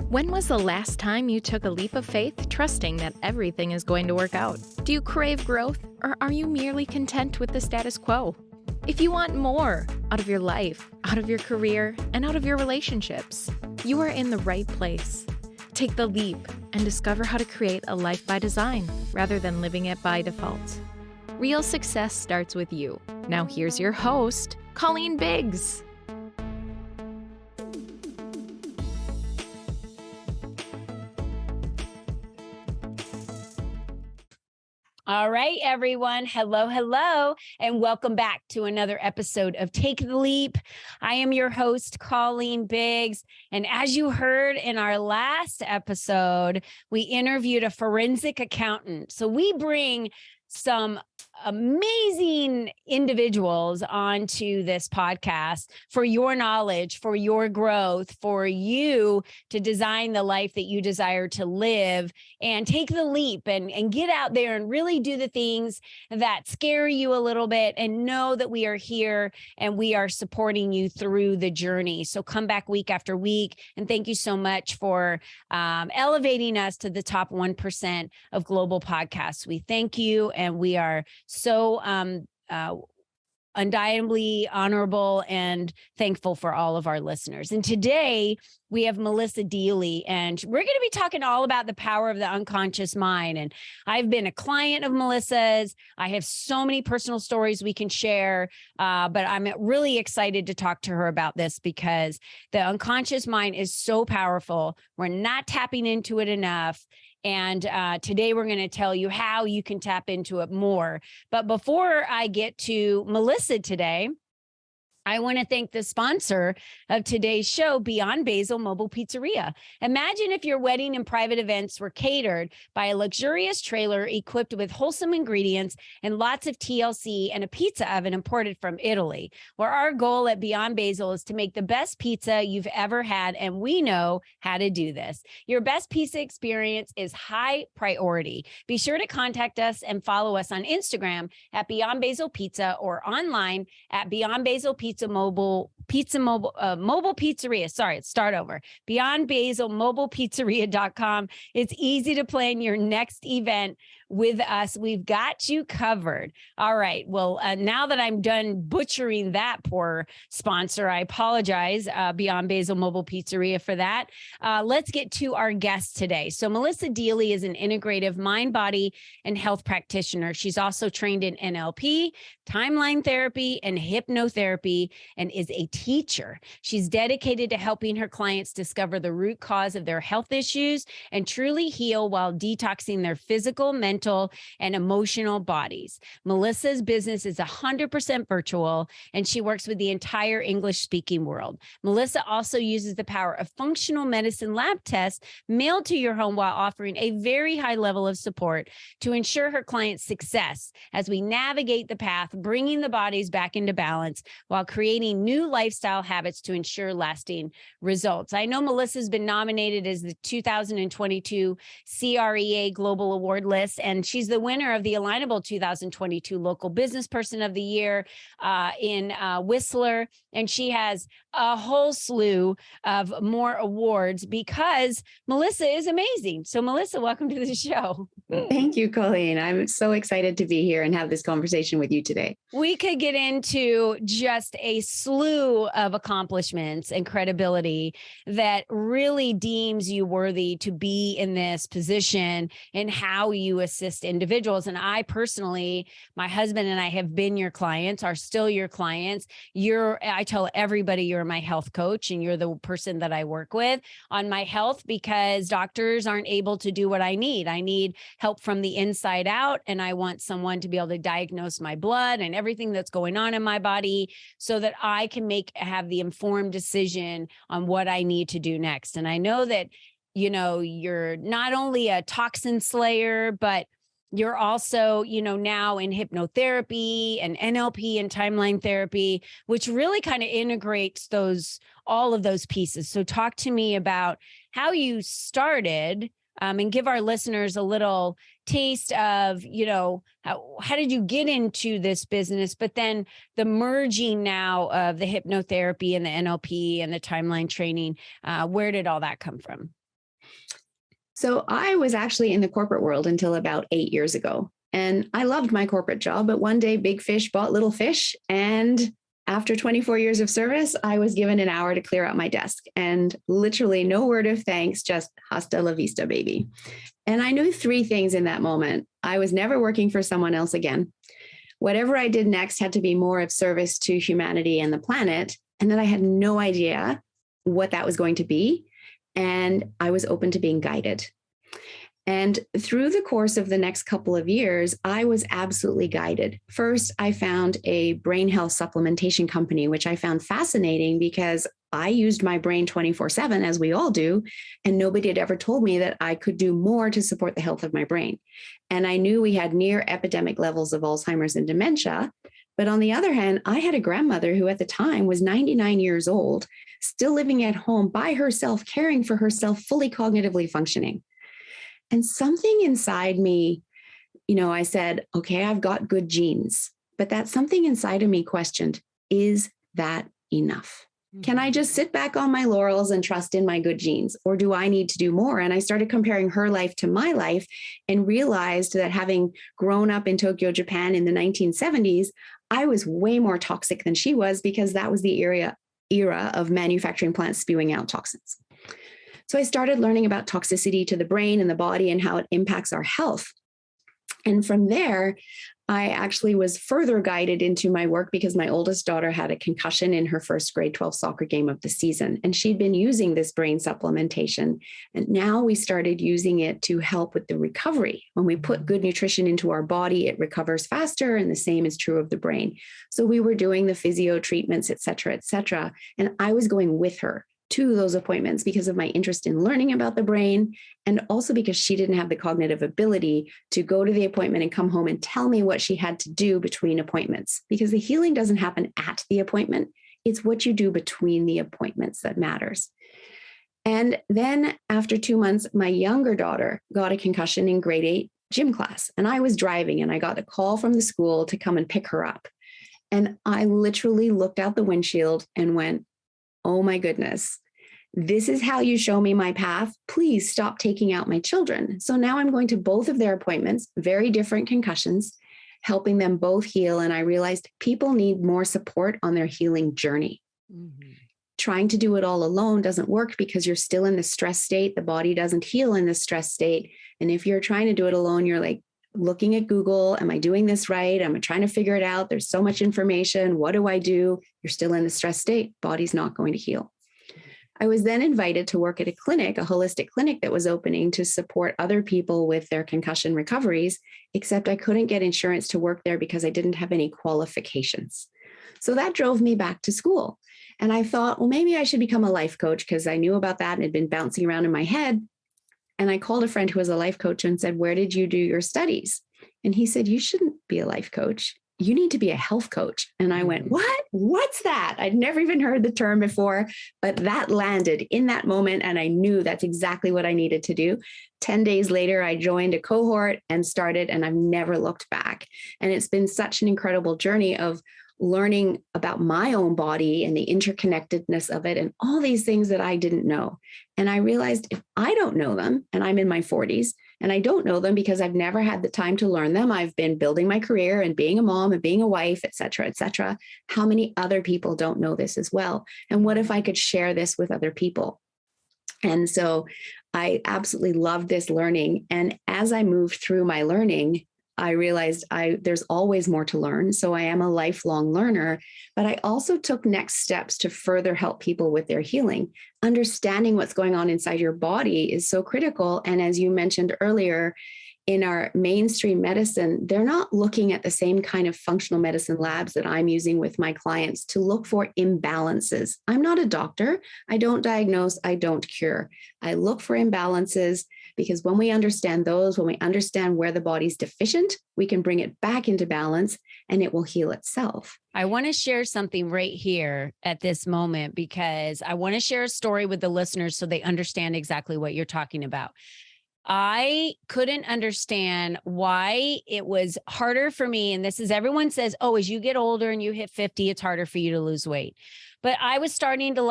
When was the last time you took a leap of faith, trusting that everything is going to work out? Do you crave growth, or are you merely content with the status quo? If you want more out of your life, out of your career, and out of your relationships, you are in the right place. Take the leap and discover how to create a life by design rather than living it by default. Real success starts with you. Now here's your host, Colleen Biggs. All right, everyone. Hello, and welcome back to another episode of Take the Leap. I am your host, Colleen Biggs. And as you heard in our last episode, we interviewed a forensic accountant. So we bring some amazing individuals onto this podcast for your knowledge, for your growth, for you to design the life that you desire to live and take the leap and get out there and really do the things that scare you a little bit and know that we are here and we are supporting you through the journey. So come back week after week. And thank you so much for elevating us to the top 1% of global podcasts. We thank you. And we are so undeniably honorable and thankful for all of our listeners. And today we have Melissa Deely, and we're going to be talking all about the power of the unconscious mind. And I've been a client of Melissa's. I have so many personal stories we can share, but I'm really excited to talk to her about this because the unconscious mind is so powerful. We're not tapping into it enough. And today we're going to tell you how you can tap into it more. But before I get to Melissa today, I want to thank the sponsor of today's show, Beyond Basil Mobile Pizzeria. Imagine if your wedding and private events were catered by a luxurious trailer equipped with wholesome ingredients and lots of TLC and a pizza oven imported from Italy. Where our goal at Beyond Basil is to make the best pizza you've ever had, and we know how to do this. Your best pizza experience is high priority. Be sure to contact us and follow us on Instagram at Beyond Basil Pizza or online at Beyond Basil Mobile Pizzeria. Sorry, start over. Beyond Basil Mobile Pizzeria.com. It's easy to plan your next event with us. We've got you covered. All right. Well, now that I'm done butchering that poor sponsor, I apologize, Beyond Basil Mobile Pizzeria, for that. Let's get to our guest today. So Melissa Deely is an integrative mind, body, and health practitioner. She's also trained in NLP, timeline therapy, and hypnotherapy, and is a teacher. She's dedicated to helping her clients discover the root cause of their health issues and truly heal while detoxing their physical, mental, and emotional bodies. Melissa's business is 100% virtual, and she works with the entire English-speaking world. Melissa also uses the power of functional medicine lab tests mailed to your home while offering a very high level of support to ensure her clients' success as we navigate the path, bringing the bodies back into balance while creating new lifestyle habits to ensure lasting results. I know Melissa's been nominated as the 2022 CREA Global Award list, and she's the winner of the Alignable 2022 Local Business Person of the Year in Whistler. And she has a whole slew of more awards because Melissa is amazing. So Melissa, welcome to the show. Thank you, Colleen. I'm so excited to be here and have this conversation with you today. We could get into just a slew of accomplishments and credibility that really deems you worthy to be in this position and how you assist individuals. And I personally, my husband and I have been your clients, are still your clients. I tell everybody you're my health coach and you're the person that I work with on my health because doctors aren't able to do what I need. I need help from the inside out, and I want someone to be able to diagnose my blood and everything that's going on in my body so that I can have the informed decision on what I need to do next. And I know that, you're not only a toxin slayer, but you're also, now in hypnotherapy and NLP and timeline therapy, which really kind of integrates all of those pieces. So talk to me about how you started and give our listeners a little taste of, how did you get into this business, but then the merging now of the hypnotherapy and the NLP and the timeline training, where did all that come from? So I was actually in the corporate world until about 8 years ago. And I loved my corporate job, but one day big fish bought little fish. And after 24 years of service, I was given an hour to clear out my desk, and literally no word of thanks, just hasta la vista, baby. And I knew three things in that moment. I was never working for someone else again. Whatever I did next had to be more of service to humanity and the planet. And that I had no idea what that was going to be. And I was open to being guided. And through the course of the next couple of years, I was absolutely guided. First, I found a brain health supplementation company, which I found fascinating because I used my brain 24/7, as we all do, and nobody had ever told me that I could do more to support the health of my brain. And I knew we had near epidemic levels of Alzheimer's and dementia. But on the other hand, I had a grandmother who at the time was 99 years old, still living at home by herself, caring for herself, fully cognitively functioning. And something inside me, I said, okay, I've got good genes, but that something inside of me questioned, is that enough? Can I just sit back on my laurels and trust in my good genes? Or do I need to do more? And I started comparing her life to my life and realized that having grown up in Tokyo, Japan in the 1970s, I was way more toxic than she was because that was the era of manufacturing plants spewing out toxins. So I started learning about toxicity to the brain and the body and how it impacts our health. And from there, I actually was further guided into my work because my oldest daughter had a concussion in her first grade 12 soccer game of the season. And she'd been using this brain supplementation. And now we started using it to help with the recovery. When we put good nutrition into our body, it recovers faster. And the same is true of the brain. So we were doing the physio treatments, et cetera, et cetera. And I was going with her to those appointments because of my interest in learning about the brain, and also because she didn't have the cognitive ability to go to the appointment and come home and tell me what she had to do between appointments, because the healing doesn't happen at the appointment. It's what you do between the appointments that matters. And then after 2 months, my younger daughter got a concussion in grade 8 gym class, and I was driving and I got a call from the school to come and pick her up. And I literally looked out the windshield and went, oh my goodness, this is how you show me my path. Please stop taking out my children. So now I'm going to both of their appointments, very different concussions, helping them both heal. And I realized people need more support on their healing journey. Mm-hmm. Trying to do it all alone doesn't work because you're still in the stress state. The body doesn't heal in the stress state. And if you're trying to do it alone, you're like looking at Google. Am I doing this right? Am I trying to figure it out? There's so much information. What do I do? You're still in the stress state. Body's not going to heal. I was then invited to work at a clinic, a holistic clinic that was opening to support other people with their concussion recoveries, except I couldn't get insurance to work there because I didn't have any qualifications. So that drove me back to school. And I thought, well, maybe I should become a life coach because I knew about that and had been bouncing around in my head. And I called a friend who was a life coach and said, where did you do your studies? And he said, you shouldn't be a life coach. You need to be a health coach. And I went, what? What's that? I'd never even heard the term before, but that landed in that moment. And I knew that's exactly what I needed to do. 10 days later, I joined a cohort and started, and I've never looked back. And it's been such an incredible journey of learning about my own body and the interconnectedness of it and all these things that I didn't know. And I realized if I don't know them, and I'm in my 40s, and I don't know them because I've never had the time to learn them. I've been building my career and being a mom and being a wife, et cetera, et cetera. How many other people don't know this as well? And what if I could share this with other people? And so I absolutely loved this learning. And as I moved through my learning, I realized there's always more to learn. So I am a lifelong learner, but I also took next steps to further help people with their healing. Understanding what's going on inside your body is so critical. And as you mentioned earlier, in our mainstream medicine, they're not looking at the same kind of functional medicine labs that I'm using with my clients to look for imbalances. I'm not a doctor. I don't diagnose. I don't cure. I look for imbalances because when we understand those, when we understand where the body's deficient, we can bring it back into balance and it will heal itself. I want to share something right here at this moment because I want to share a story with the listeners so they understand exactly what you're talking about. I couldn't understand why it was harder for me. And this is, everyone says, oh, as you get older and you hit 50, it's harder for you to lose weight. But I was starting to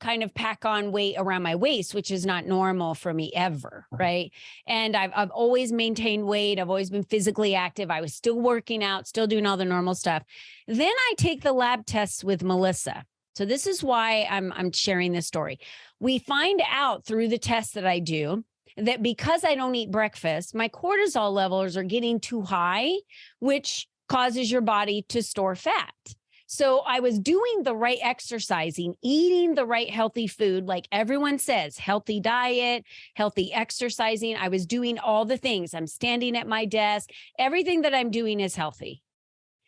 kind of pack on weight around my waist, which is not normal for me ever. Right. And I've always maintained weight. I've always been physically active. I was still working out, still doing all the normal stuff. Then I take the lab tests with Melissa. So this is why I'm sharing this story. We find out through the tests that I do that because I don't eat breakfast, my cortisol levels are getting too high, which causes your body to store fat. So I was doing the right exercising, eating the right healthy food, like everyone says, healthy diet, healthy exercising. I was doing all the things. I'm standing at my desk. Everything that I'm doing is healthy.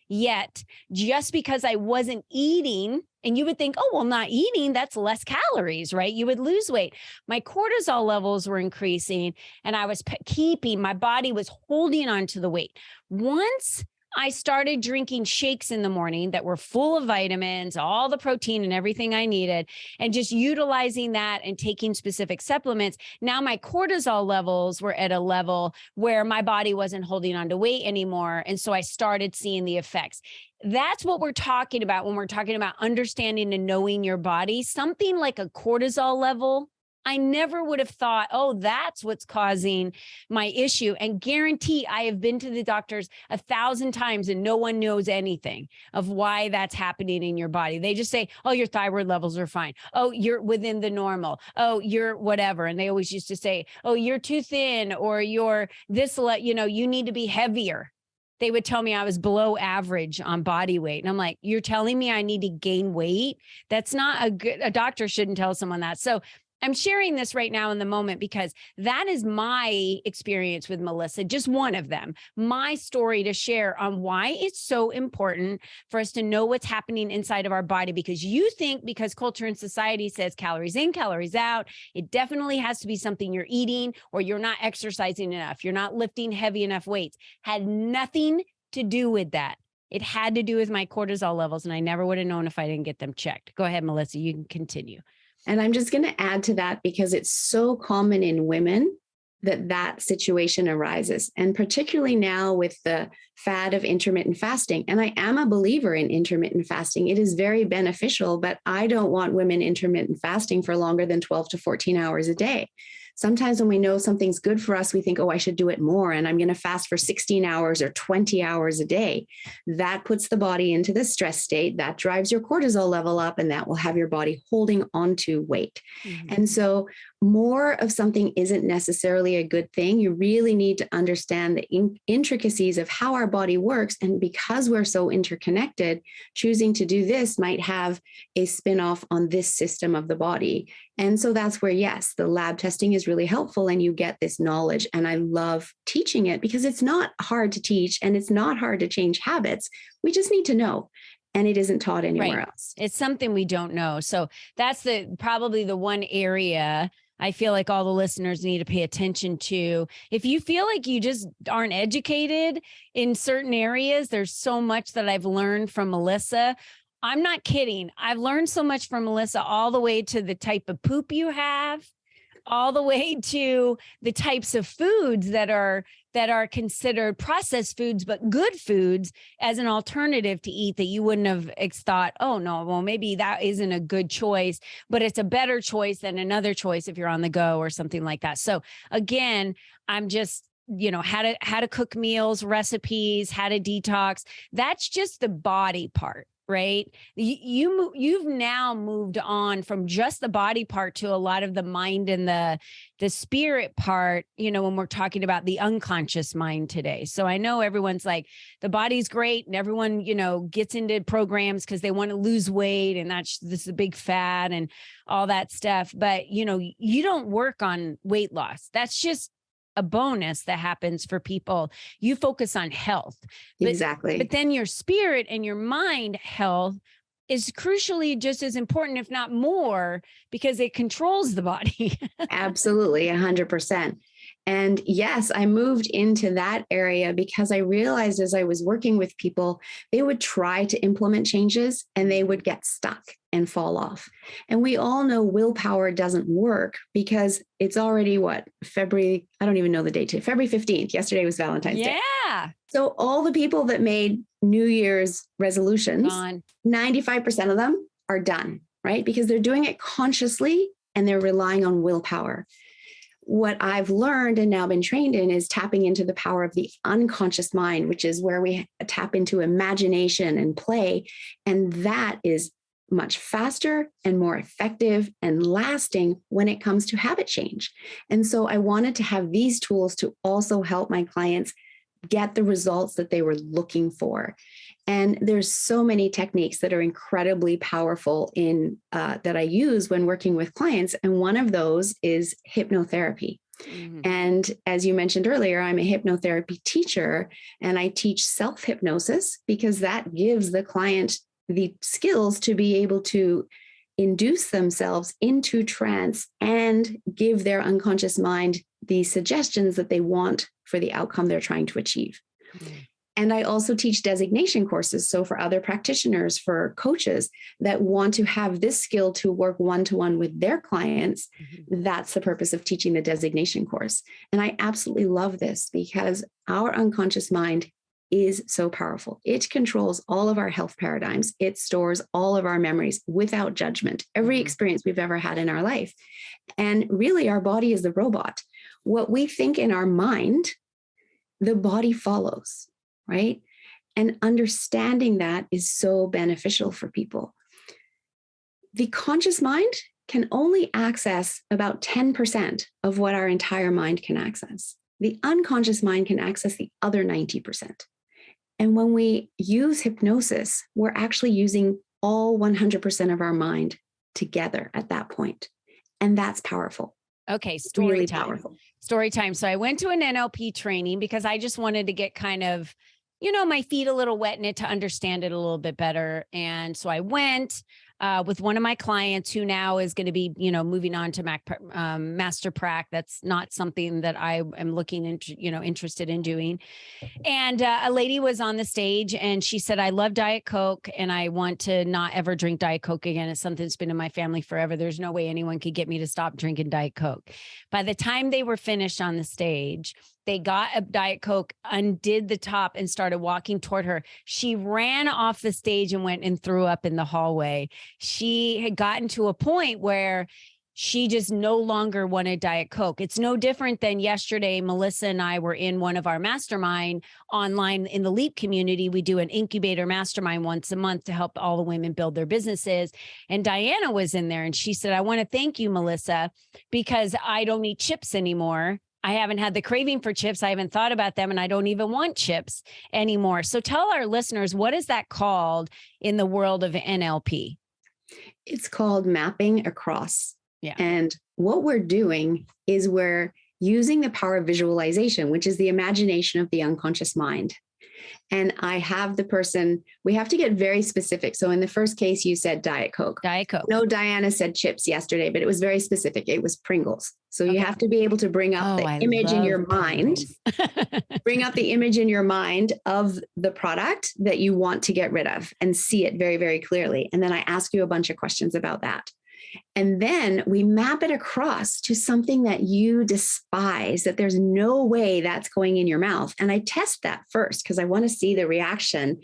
Yet, just because I wasn't eating, and you would think, oh, well, not eating, that's less calories, right? You would lose weight. My cortisol levels were increasing, and I was my body was holding on to the weight. Once I started drinking shakes in the morning that were full of vitamins, all the protein and everything I needed, and just utilizing that and taking specific supplements. Now my cortisol levels were at a level where my body wasn't holding on to weight anymore. And so I started seeing the effects. That's what we're talking about when we're talking about understanding and knowing your body. Something like a cortisol level, I never would have thought, oh, that's what's causing my issue. And guarantee I have been to the doctors 1,000 times and no one knows anything of why that's happening in your body. They just say, oh, your thyroid levels are fine. Oh, you're within the normal. Oh, you're whatever. And they always used to say, oh, you're too thin, or you're this, you need to be heavier. They would tell me I was below average on body weight. And I'm like, you're telling me I need to gain weight? That's not a doctor shouldn't tell someone that. So I'm sharing this right now in the moment because that is my experience with Melissa, just one of them, my story to share on why it's so important for us to know what's happening inside of our body. Because you think because culture and society says calories in, calories out, it definitely has to be something you're eating or you're not exercising enough. You're not lifting heavy enough weights. Had nothing to do with that. It had to do with my cortisol levels, and I never would have known if I didn't get them checked. Go ahead, Melissa, you can continue. And I'm just going to add to that because it's so common in women that situation arises. And particularly now with the fad of intermittent fasting. And I am a believer in intermittent fasting. It is very beneficial, but I don't want women intermittent fasting for longer than 12 to 14 hours a day. Sometimes when we know something's good for us, we think, oh, I should do it more. And I'm going to fast for 16 hours or 20 hours a day. That puts the body into the stress state. That drives your cortisol level up, and that will have your body holding onto weight. Mm-hmm. And so more of something isn't necessarily a good thing. You really need to understand the intricacies of how our body works. And because we're so interconnected, choosing to do this might have a spin-off on this system of the body. And so that's where, yes, the lab testing is really helpful and you get this knowledge. And I love teaching it because it's not hard to teach and it's not hard to change habits. We just need to know. And it isn't taught anywhere else. It's something we don't know. So that's probably the one area I feel like all the listeners need to pay attention to. If you feel like you just aren't educated in certain areas, there's so much that I've learned from Melissa. I'm not kidding. I've learned so much from Melissa, all the way to the type of poop you have, all the way to the types of foods that are considered processed foods, but good foods as an alternative to eat that you wouldn't have thought, oh no, well, maybe that isn't a good choice, but it's a better choice than another choice if you're on the go or something like that. So again, I'm just, how to cook meals, recipes, how to detox. That's just the body part. Right. You've now moved on from just the body part to a lot of the mind and the spirit part, when we're talking about the unconscious mind today. So I know everyone's like, the body's great and everyone, gets into programs because they want to lose weight and this is a big fad and all that stuff. But, you don't work on weight loss. That's just a bonus that happens for people. You focus on health. Exactly. But then your spirit and your mind health is crucially just as important, if not more, because it controls the body. Absolutely, 100%. And yes, I moved into that area because I realized as I was working with people, they would try to implement changes and they would get stuck and fall off. And we all know willpower doesn't work because it's already February, I don't even know the date, February 15th. Yesterday was Valentine's Day. Yeah. So all the people that made New Year's resolutions, 95% of them are done. right? Because they're doing it consciously and they're relying on willpower. What I've learned and now been trained in is tapping into the power of the unconscious mind, which is where we tap into imagination and play. And that is much faster and more effective and lasting when it comes to habit change. And so I wanted to have these tools to also help my clients get the results that they were looking for. And there's so many techniques that are incredibly powerful in that I use when working with clients. And one of those is hypnotherapy. Mm-hmm. And as you mentioned earlier, I'm a hypnotherapy teacher, and I teach self-hypnosis because that gives the client the skills to be able to induce themselves into trance and give their unconscious mind the suggestions that they want for the outcome they're trying to achieve. Mm-hmm. And I also teach designation courses. So for other practitioners, for coaches that want to have this skill to work one-to-one with their clients, mm-hmm. that's the purpose of teaching the designation course. And I absolutely love this because our unconscious mind is so powerful. It controls all of our health paradigms. It stores all of our memories without judgment, every experience we've ever had in our life. And really, our body is the robot. What we think in our mind, the body follows. Right? And understanding that is so beneficial for people. The conscious mind can only access about 10% of what our entire mind can access. The unconscious mind can access the other 90%. And when we use hypnosis, we're actually using all 100% of our mind together at that point. And that's powerful. Okay, story really time. Powerful. Story time. So I went to an NLP training because I just wanted to get kind of, my feet a little wet in it to understand it a little bit better. And so I went with one of my clients who now is going to be, moving on to Master Prac. That's not something that I am looking into, interested in doing. And a lady was on the stage and she said, I love Diet Coke and I want to not ever drink Diet Coke again. It's something that's been in my family forever. There's no way anyone could get me to stop drinking Diet Coke. By the time they were finished on the stage, they got a Diet Coke, undid the top and started walking toward her. She ran off the stage and went and threw up in the hallway. She had gotten to a point where she just no longer wanted Diet Coke. It's no different than yesterday. Melissa and I were in one of our mastermind online in the LEAP community. We do an incubator mastermind once a month to help all the women build their businesses. And Diana was in there and she said, I want to thank you, Melissa, because I don't eat chips anymore. I haven't had the craving for chips. I haven't thought about them and I don't even want chips anymore. So tell our listeners, what is that called in the world of NLP? It's called mapping across. Yeah. And what we're doing is we're using the power of visualization, which is the imagination of the unconscious mind. And I have the person, we have to get very specific. So in the first case, you said Diet Coke. Diet Coke. No, Diana said chips yesterday, but it was very specific. It was Pringles. So you have to be able to bring up the image in your mind, bring up the image in your mind of the product that you want to get rid of and see it very, very clearly. And then I ask you a bunch of questions about that. And then we map it across to something that you despise, that there's no way that's going in your mouth. And I test that first because I want to see the reaction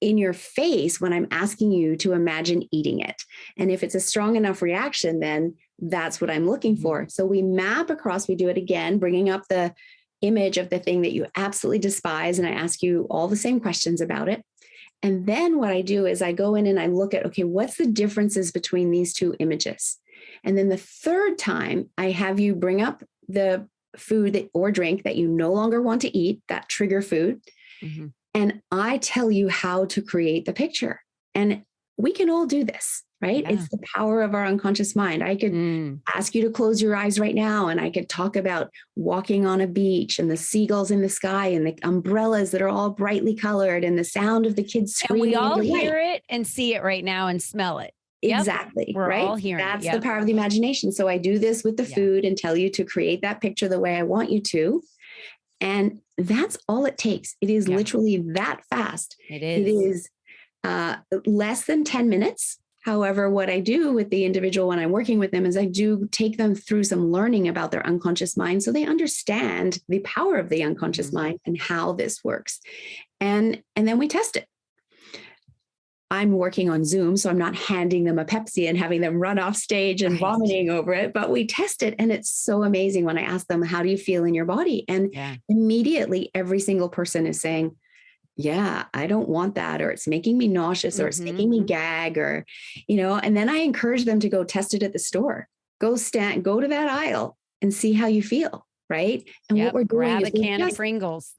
in your face when I'm asking you to imagine eating it. And if it's a strong enough reaction, then that's what I'm looking for. So we map across, we do it again, bringing up the image of the thing that you absolutely despise. And I ask you all the same questions about it. And then what I do is I go in and I look at, okay, what's the differences between these two images? And then the third time I have you bring up the food or drink that you no longer want to eat, that trigger food. Mm-hmm. And I tell you how to create the picture. And we can all do this, right? Yeah. It's the power of our unconscious mind. I could ask you to close your eyes right now and I could talk about walking on a beach and the seagulls in the sky and the umbrellas that are all brightly colored and the sound of the kids screaming. And we all hear it and see it right now and smell it. Exactly. Yep. We're all hearing That's the power of the imagination. So I do this with the food and tell you to create that picture the way I want you to. And that's all it takes. It is literally that fast. It is. It is less than 10 minutes. However, what I do with the individual when I'm working with them is I do take them through some learning about their unconscious mind so they understand the power of the unconscious mind and how this works. And then we test it. I'm working on Zoom, so I'm not handing them a Pepsi and having them run off stage and vomiting over it, but we test it. And it's so amazing when I ask them, how do you feel in your body? And immediately every single person is saying, yeah, I don't want that, or it's making me nauseous, or it's making me gag, or, and then I encourage them to go test it at the store. Go to that aisle and see how you feel. Right. And what we're doing grab is a can of Pringles.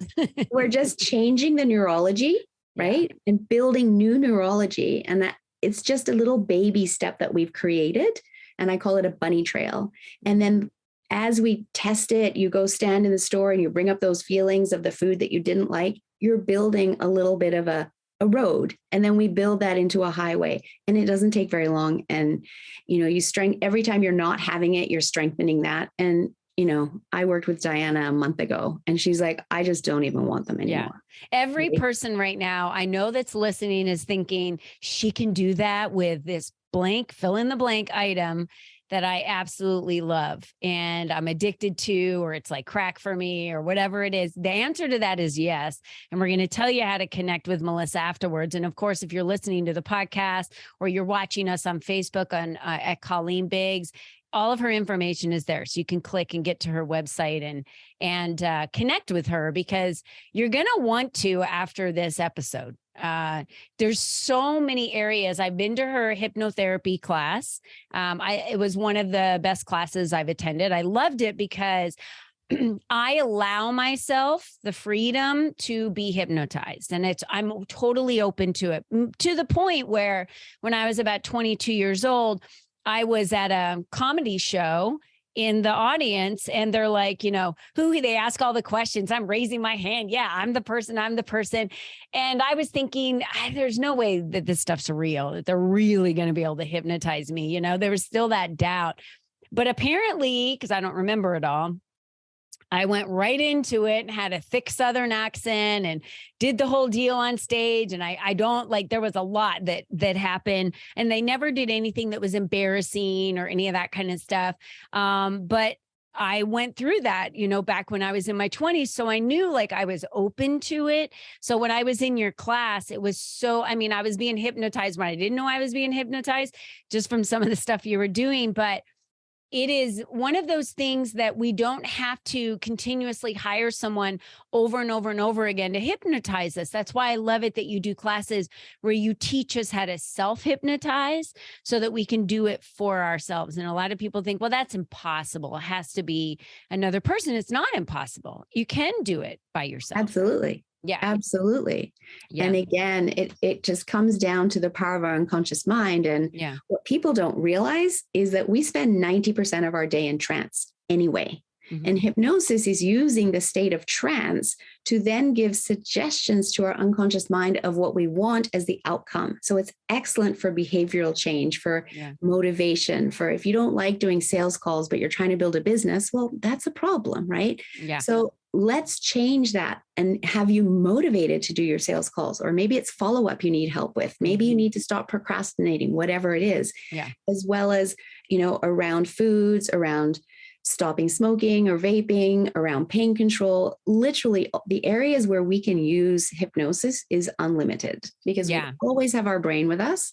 we're just changing the neurology, right? And building new neurology. And that it's just a little baby step that we've created. And I call it a bunny trail. And then as we test it, you go stand in the store and you bring up those feelings of the food that you didn't like. You're building a little bit of a road. And then we build that into a highway, and it doesn't take very long. And, every time you're not having it, you're strengthening that. And I worked with Diana a month ago, and she's like, I just don't even want them anymore. Every person right now I know that's listening is thinking she can do that with this blank, fill in the blank item that I absolutely love and I'm addicted to, or it's like crack for me or whatever it is. The answer to that is yes. And we're going to tell you how to connect with Melissa afterwards. And of course, if you're listening to the podcast or you're watching us on Facebook at Colleen Biggs, all of her information is there. So you can click and get to her website and connect with her, because you're going to want to after this episode. There's so many areas. I've been to her hypnotherapy class. It was one of the best classes I've attended. I loved it because I allow myself the freedom to be hypnotized, and I'm totally open to it, to the point where when I was about 22 years old, I was at a comedy show in the audience, and they're like, who? They ask all the questions. I'm raising my hand. Yeah, I'm the person. And I was thinking, there's no way that this stuff's real, that they're really going to be able to hypnotize me. There was still that doubt. But apparently, because I don't remember it all, I went right into it and had a thick Southern accent and did the whole deal on stage. And I don't there was a lot that happened, and they never did anything that was embarrassing or any of that kind of stuff. But I went through that, back when I was in my 20s. So I knew I was open to it. So when I was in your class, it was I was being hypnotized when I didn't know I was being hypnotized just from some of the stuff you were doing. But it is one of those things that we don't have to continuously hire someone over and over and over again to hypnotize us. That's why I love it that you do classes where you teach us how to self-hypnotize so that we can do it for ourselves. And a lot of people think, well, that's impossible. It has to be another person. It's not impossible. You can do it by yourself. Absolutely. Yeah, absolutely. Yeah. And again, it just comes down to the power of our unconscious mind. And what people don't realize is that we spend 90% of our day in trance anyway. Mm-hmm. And hypnosis is using the state of trance to then give suggestions to our unconscious mind of what we want as the outcome. So it's excellent for behavioral change, for motivation, for if you don't like doing sales calls, but you're trying to build a business, well, that's a problem, right? Yeah. So let's change that and have you motivated to do your sales calls, or maybe it's follow-up you need help with. Maybe you need to stop procrastinating, whatever it is, as well as, around foods, around stopping smoking or vaping, around pain control. Literally the areas where we can use hypnosis is unlimited, because we always have our brain with us,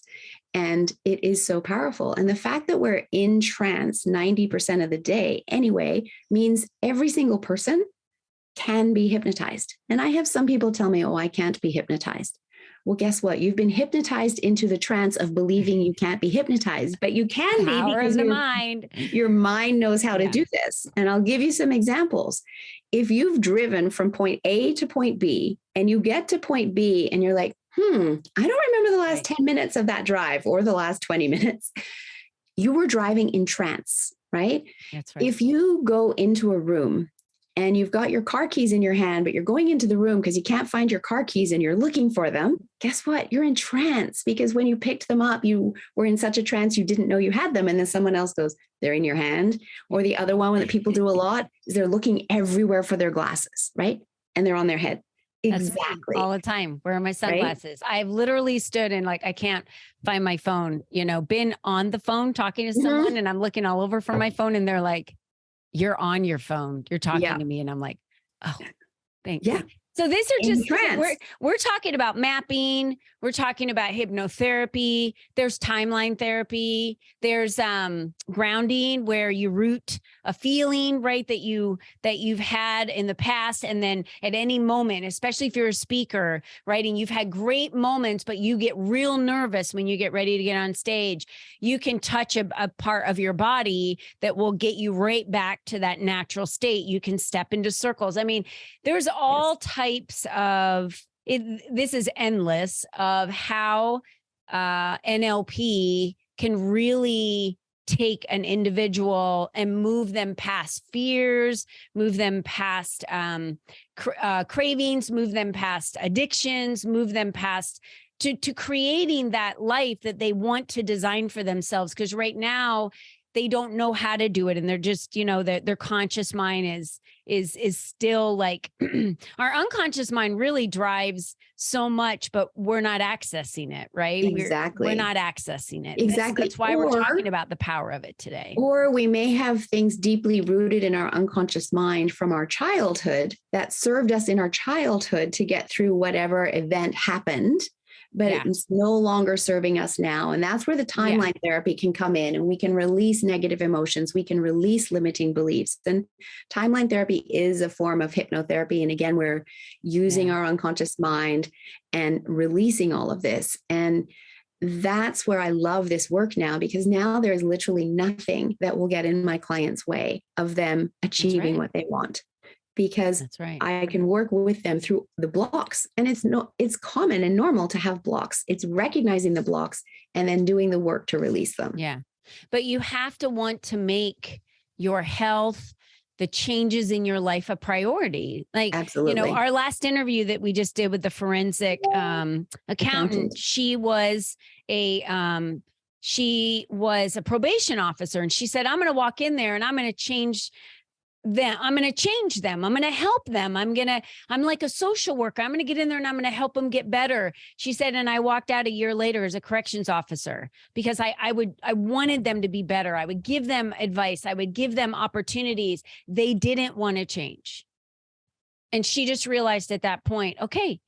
and it is so powerful. And the fact that we're in trance 90% of the day anyway means every single person can be hypnotized. And I have some people tell me, oh, I can't be hypnotized. Well, guess what? You've been hypnotized into the trance of believing you can't be hypnotized, but you can be, because your mind knows how to do this. And I'll give you some examples. If you've driven from point A to point B and you get to point B and you're like, I don't remember the last 10 minutes of that drive or the last 20 minutes, you were driving in trance, right? That's right. If you go into a room and you've got your car keys in your hand, but you're going into the room because you can't find your car keys and you're looking for them, guess what? You're in trance, because when you picked them up, you were in such a trance, you didn't know you had them. And then someone else goes, they're in your hand. Or the other one that people do a lot is they're looking everywhere for their glasses, right? And they're on their head. Exactly. All the time. Where are my sunglasses? Right? I've literally stood and I can't find my phone, been on the phone talking to someone and I'm looking all over for my phone and they're like, you're on your phone. You're talking to me. And I'm like, oh, thanks. Yeah. So these are in just, trance. we're talking about mapping. We're talking about hypnotherapy. There's timeline therapy. There's grounding, where you root a feeling, right, that you've had in the past. And then at any moment, especially if you're a speaker, right, and you've had great moments, but you get real nervous when you get ready to get on stage, you can touch a part of your body that will get you right back to that natural state. You can step into circles. I mean, there's all types of it. This is endless of how NLP can really take an individual and move them past fears, move them past cravings, move them past addictions, move them past to creating that life that they want to design for themselves. Because right now they don't know how to do it, and they're just, their conscious mind is still like our unconscious mind really drives so much, but we're not accessing it, right? Exactly. We're not accessing it. Exactly. That's why we're talking about the power of it today. Or we may have things deeply rooted in our unconscious mind from our childhood that served us in our childhood to get through whatever event happened, but it's no longer serving us now. And that's where the timeline therapy can come in, and we can release negative emotions. We can release limiting beliefs. And timeline therapy is a form of hypnotherapy. And again, we're using our unconscious mind and releasing all of this. And that's where I love this work now, because now there's literally nothing that will get in my client's way of them achieving what they want. Because I can work with them through the blocks. And it's common and normal to have blocks. It's recognizing the blocks and then doing the work to release them. Yeah. But you have to want to make your health, the changes in your life, a priority. Like, absolutely. Our last interview that we just did with the forensic accountant, she was a probation officer. And she said, I'm going to walk in there and I'm going to change them. I'm going to change them. I'm going to help them. I'm like a social worker. I'm going to get in there and I'm going to help them get better. She said, and I walked out a year later as a corrections officer because I wanted them to be better. I would give them advice. I would give them opportunities. They didn't want to change. And she just realized at that point, okay,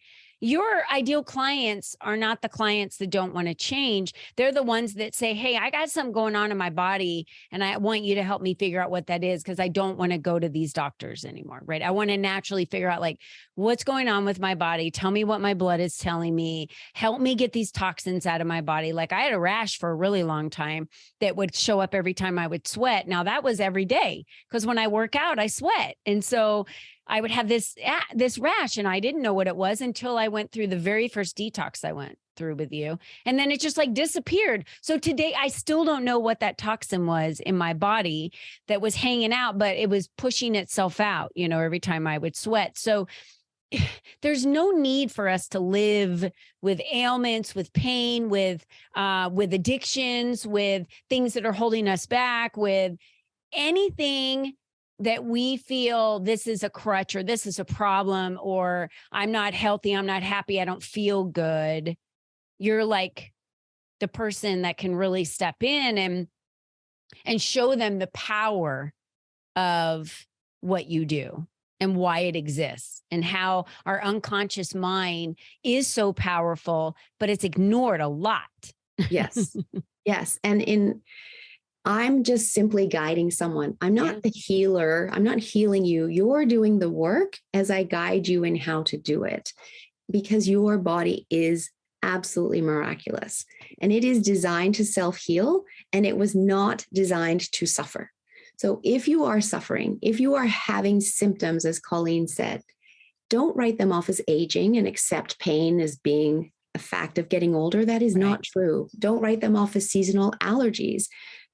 your ideal clients are not the clients that don't want to change. They're the ones that say, hey, I got something going on in my body and I want you to help me figure out what that is, because I don't want to go to these doctors anymore, right? I want to naturally figure out like what's going on with my body. Tell me what my blood is telling me. Help me get these toxins out of my body. Like I had a rash for a really long time that would show up every time I would sweat. Now that was every day, because when I work out, I sweat. And so I would have this rash, and I didn't know what it was until I went through the very first detox I went through with you. And then it just like disappeared. So today I still don't know what that toxin was in my body that was hanging out, but it was pushing itself out, every time I would sweat. So there's no need for us to live with ailments, with pain, with addictions, with things that are holding us back, with anything that we feel this is a crutch or this is a problem, or I'm not healthy, I'm not happy, I don't feel good. You're like the person that can really step in and show them the power of what you do and why it exists and how our unconscious mind is so powerful, but it's ignored a lot. Yes. Yes. And I'm just simply guiding someone. I'm not the healer. I'm not healing you. You're doing the work as I guide you in how to do it, because your body is absolutely miraculous and it is designed to self-heal, and it was not designed to suffer. So if you are suffering, if you are having symptoms, as Colleen said, don't write them off as aging and accept pain as being a fact of getting older. That is not true. Don't write them off as seasonal allergies.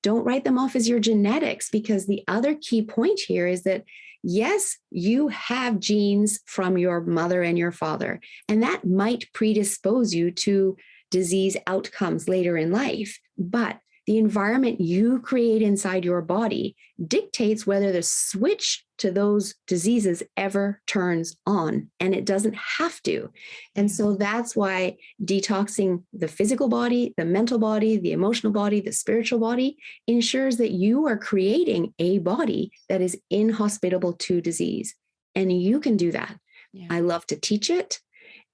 Don't write them off as your genetics, because the other key point here is that, yes, you have genes from your mother and your father, and that might predispose you to disease outcomes later in life. But the environment you create inside your body dictates whether the switch to those diseases ever turns on, and it doesn't have to. And so that's why detoxing the physical body, the mental body, the emotional body, the spiritual body ensures that you are creating a body that is inhospitable to disease. And you can do that Yeah. I love to teach it.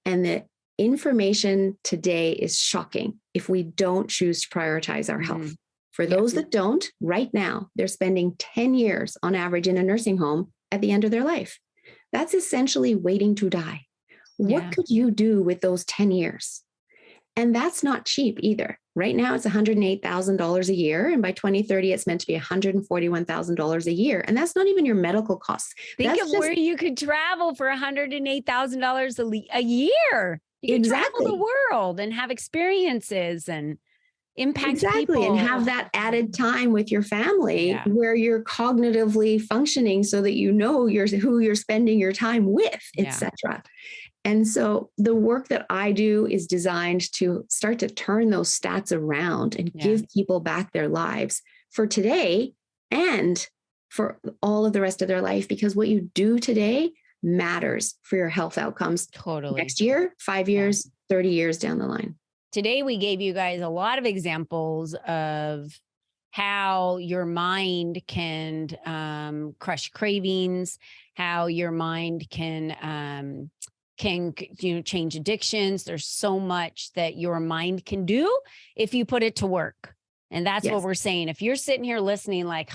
And the information today is shocking if we don't choose to prioritize our health. For those that don't, right now, they're spending 10 years on average in a nursing home at the end of their life. That's essentially waiting to die. What could you do with those 10 years? And that's not cheap either. Right now, it's $108,000 a year. And by 2030, it's meant to be $141,000 a year. And that's not even your medical costs. Think of where you could travel for $108,000 a year. You could travel the world and have experiences and impact people. And have that added time with your family where you're cognitively functioning so that you know who you're spending your time with, etc. And so the work that I do is designed to start to turn those stats around and give people back their lives for today and for all of the rest of their life, because what you do today matters for your health outcomes next year, 5 years, 30 years down the line. Today, we gave you guys a lot of examples of how your mind can crush cravings, how your mind can change addictions. There's so much that your mind can do if you put it to work. And that's what we're saying. If you're sitting here listening like,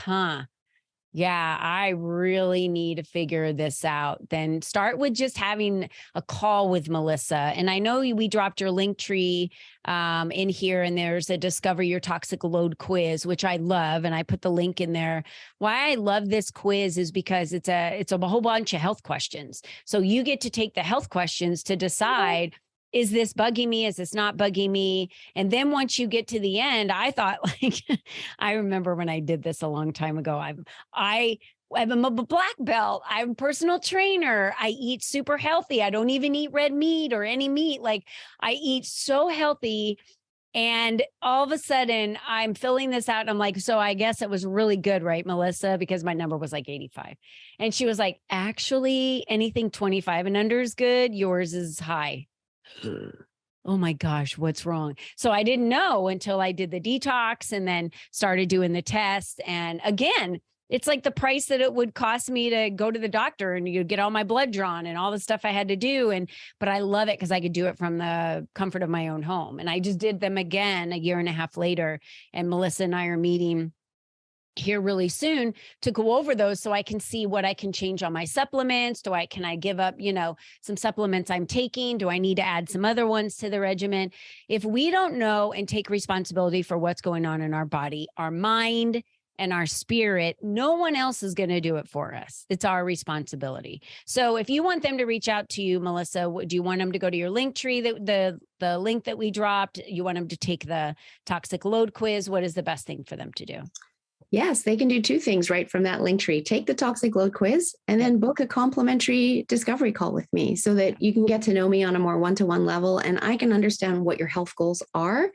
I really need to figure this out, then start with just having a call with Melissa. And I know we dropped your link tree in here, and there's a Discover Your Toxic Load quiz, which I love. And I put the link in there. Why I love this quiz is because it's a whole bunch of health questions. So you get to take the health questions to decide, is this bugging me? Is this not bugging me? And then once you get to the end, I thought I remember when I did this a long time ago, I'm a black belt. I'm a personal trainer. I eat super healthy. I don't even eat red meat or any meat. Like, I eat so healthy. And all of a sudden I'm filling this out. And I'm like, so I guess it was really good, right, Melissa? Because my number was like 85. And she was like, actually, anything 25 and under is good. Yours is high. Oh my gosh, what's wrong? So I didn't know until I did the detox and then started doing the test. And again, it's like the price that it would cost me to go to the doctor and you get all my blood drawn and all the stuff I had to do. But I love it because I could do it from the comfort of my own home. And I just did them again a year and a half later. And Melissa and I are meeting here really soon to go over those so I can see what I can change on my supplements. Can I give up, some supplements I'm taking? Do I need to add some other ones to the regimen? If we don't know and take responsibility for what's going on in our body, our mind, and our spirit, no one else is going to do it for us. It's our responsibility. So if you want them to reach out to you, Melissa, do you want them to go to your link tree, the link that we dropped? You want them to take the toxic load quiz? What is the best thing for them to do? Yes, they can do two things right from that link tree. Take the toxic load quiz and then book a complimentary discovery call with me so that you can get to know me on a more one-to-one level and I can understand what your health goals are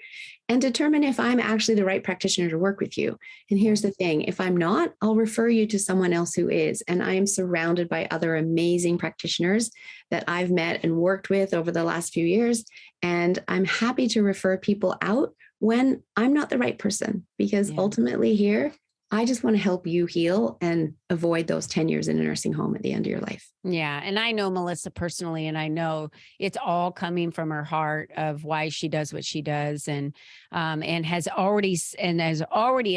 and determine if I'm actually the right practitioner to work with you. And here's the thing, if I'm not, I'll refer you to someone else who is. And I am surrounded by other amazing practitioners that I've met and worked with over the last few years. And I'm happy to refer people out when I'm not the right person, because ultimately here, I just want to help you heal and avoid those 10 years in a nursing home at the end of your life. Yeah. And I know Melissa personally, and I know it's all coming from her heart of why she does what she does and has already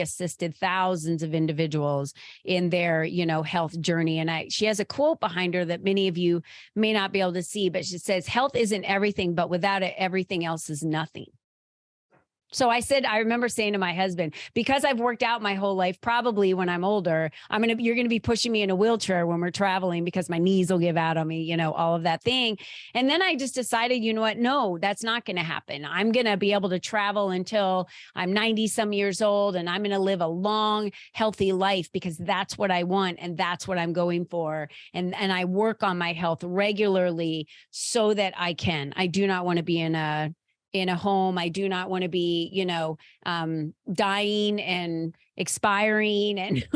assisted thousands of individuals in their, health journey. And she has a quote behind her that many of you may not be able to see, but she says, health isn't everything, but without it, everything else is nothing. So I remember saying to my husband, because I've worked out my whole life, probably when I'm older, you're going to be pushing me in a wheelchair when we're traveling because my knees will give out on me, all of that thing. And then I just decided, you know what? No, that's not going to happen. I'm going to be able to travel until I'm 90 some years old and I'm going to live a long, healthy life because that's what I want. And that's what I'm going for. And I work on my health regularly so that I do not want to be in a home. I do not want to be, dying and expiring and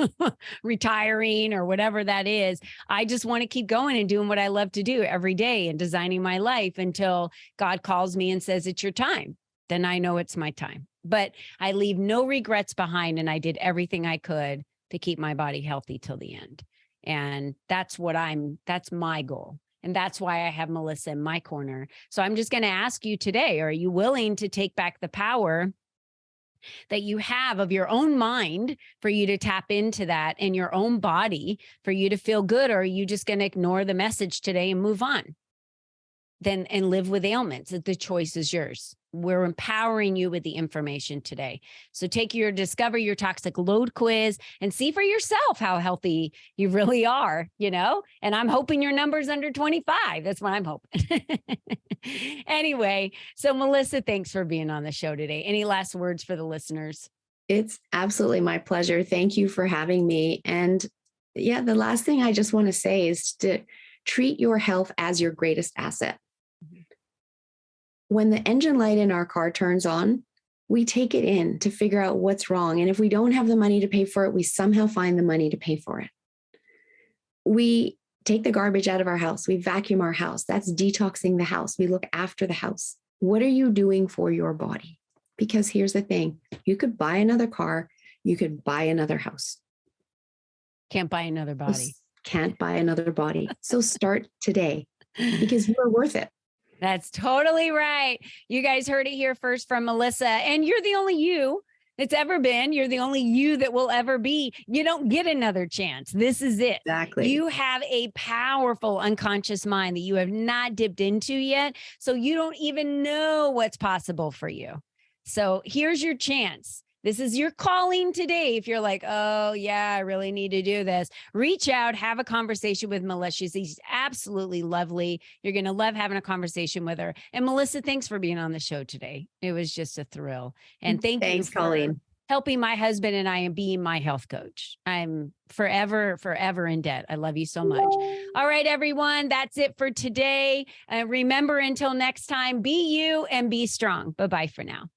retiring or whatever that is. I just want to keep going and doing what I love to do every day and designing my life until God calls me and says, it's your time. Then I know it's my time, but I leave no regrets behind. And I did everything I could to keep my body healthy till the end. And that's my goal, And that's why I have Melissa in my corner. So I'm just going to ask you today, are you willing to take back the power that you have of your own mind for you to tap into that, and your own body for you to feel good? Or are you just going to ignore the message today and move on? Then and live with ailments. The choice is yours. We're empowering you with the information today. So discover your toxic load quiz and see for yourself how healthy you really are, and I'm hoping your number's under 25. That's what I'm hoping. Anyway, so Melissa, thanks for being on the show today. Any last words for the listeners? It's absolutely my pleasure. Thank you for having me. And yeah, the last thing I just want to say is to treat your health as your greatest asset. When the engine light in our car turns on, we take it in to figure out what's wrong. And if we don't have the money to pay for it, we somehow find the money to pay for it. We take the garbage out of our house. We vacuum our house. That's detoxing the house. We look after the house. What are you doing for your body? Because here's the thing. You could buy another car. You could buy another house. Can't buy another body. Can't buy another body. So start today because you are worth it. That's totally right. You guys heard it here first from Melissa, and you're the only you that's ever been. You're the only you that will ever be. You don't get another chance. This is it. Exactly. You have a powerful unconscious mind that you have not dipped into yet. So you don't even know what's possible for you. So here's your chance. This is your calling today. If you're like, oh, yeah, I really need to do this, reach out, have a conversation with Melissa. She's absolutely lovely. You're going to love having a conversation with her. And Melissa, thanks for being on the show today. It was just a thrill. And thanks, Colleen. Helping my husband and I and being my health coach. I'm forever in debt. I love you so much. All right, everyone. That's it for today. Remember, until next time, be you and be strong. Bye-bye for now.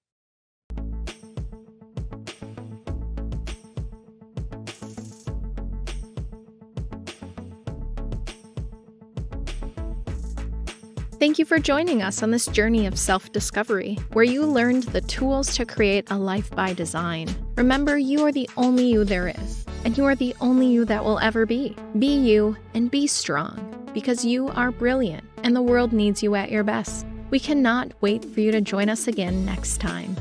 Thank you for joining us on this journey of self-discovery, where you learned the tools to create a life by design. Remember, you are the only you there is, and you are the only you that will ever be. Be you and be strong, because you are brilliant, and the world needs you at your best. We cannot wait for you to join us again next time.